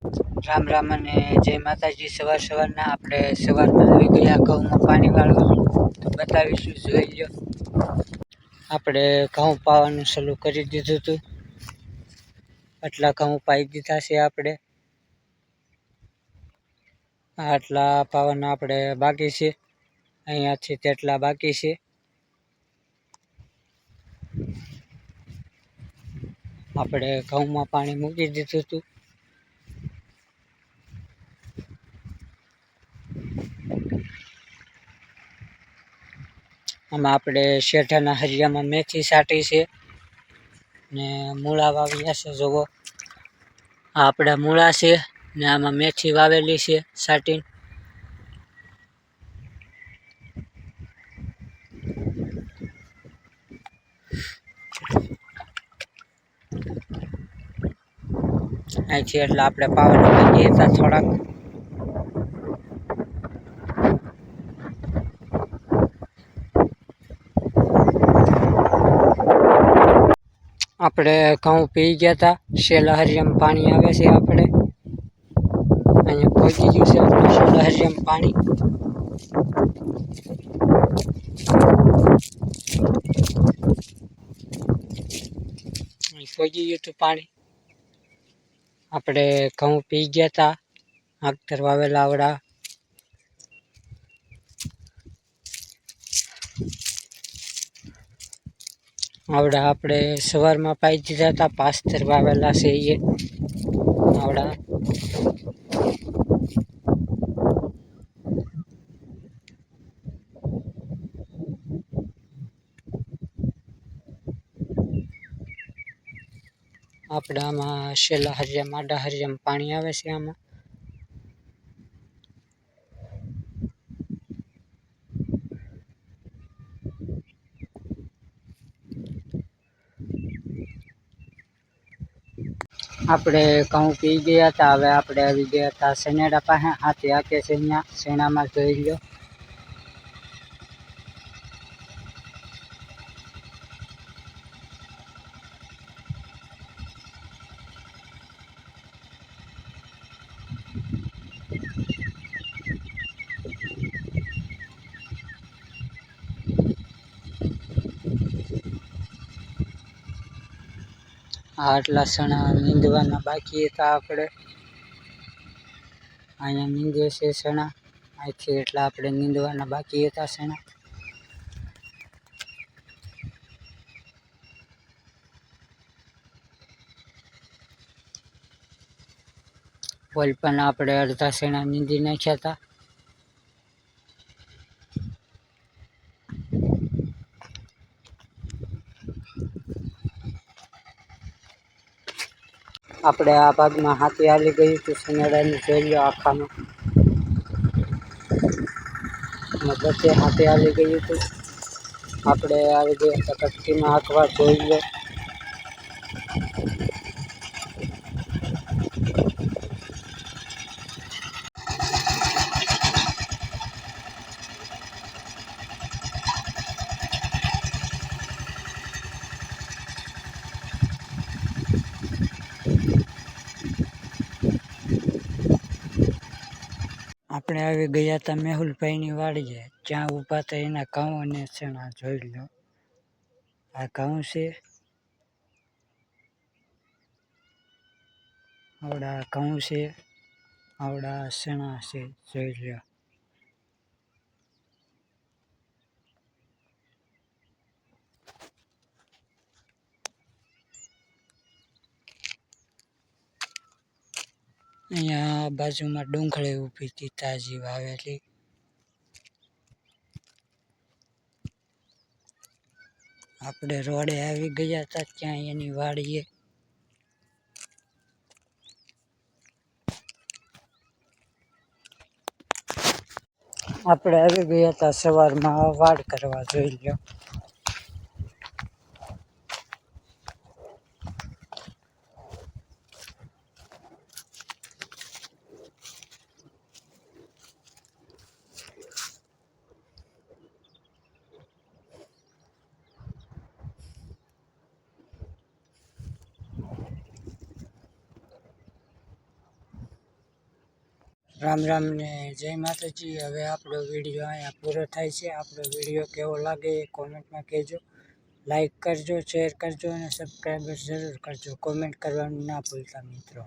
રામ રામ અને જય માતાજી। સવારના આપણે સવારમાં આવી ગયા ઘઉંમાં પાણી વાળવા, તો બતાવીશું, જોઈ લો। આપણે ઘઉં પાવાનું શરૂ કરી દીધું હતું, આટલા ઘઉં પાઈ દીધા છે આપણે। આટલા પાવાના આપણે બાકી છે, અહીંયાથી તેટલા બાકી છે। આપણે ઘઉંમાં પાણી મૂકી દીધું હતું। આમાં આપણે શેઠાના હરિયામાં મેથી છાંટી છે ને મૂળા વાવ્યા છે। જોવો, આ આપણા મૂળા છે ને આમાં મેથી વાવેલી છે છાંટીને। અહીંથી એટલે આપણે પાવાના બાકી હતા થોડાક। આપણે ઘઉં પી ગયા હતા, શેલા હરિયામાં પાણી આવે છે। આપણે અહીંયા પહોંચી ગયું છે આપણે શેલા હરિયામાં પાણી। પહોંચી ગયું હતું પાણી। આપણે ઘઉં પી ગયા હતા, આખતર વાવેલા આવડા। આવડા આપણે સવારમાં પાઈ દીધા હતા, પાસ્તર વાવેલા છે એ આવડા। આપણે આમાં શેલા હરિયામાં આડા હરિયામાં પાણી આવે છે આમાં। આપણે ઘઉં પી ગયા હતા, હવે આપણે આવી ગયા હતા શેનેડા પાસે। હાથી હાકે છે અહીંયા શેણામાં, જોઈ લો। આટલા સણા નીંદવાના બાકી હતા આપણે। અહીંયા નીંદે છે સણા, અહીંથી એટલા આપણે નીંદવાના બાકી હતા સણા। પોલ પણ આપણે અડધા સણા નીંદી નાખ્યા હતા। આપણે આ ભાગમાં હાથી હાલી ગયું હતું શેનેડાની, જોઈ લો આખામાં। બધે હાથી હાલી ગયું હતું। આપણે આવી ગયા હતા કટકીમાં હાંકવા, જોઈ લો। આપણે આવી ગયા હતા મેહુલભાઈની વાડીએ, જ્યાં ઊભા હતા એના ઘઉં અને ચણા, જોઈ લો। આ ઘઉં છે, આવડા ઘઉં છે, આવડા ચણા છે, જોઈ લો। અહીંયા બાજુમાં ડુંગળી ઊભી હતી તાજી વાવેલી। આપણે રોડે આવી ગયા હતા ત્યાં એની વાડીએ। આપણે આવી ગયા હતા સવારમાં વાડ કરવા, જોઈ લો। રામ રામ ને જય માતાજી. હવે આપણો વિડીયો અહીંયા પૂરો થાય છે. આપણો વિડીયો કેવો લાગે એ કોમેન્ટમાં કહેજો. લાઈક કરજો, શેર કરજો અને સબસ્ક્રાઈબર જરૂર કરજો. કોમેન્ટ કરવાનું ના ભૂલતા મિત્રો.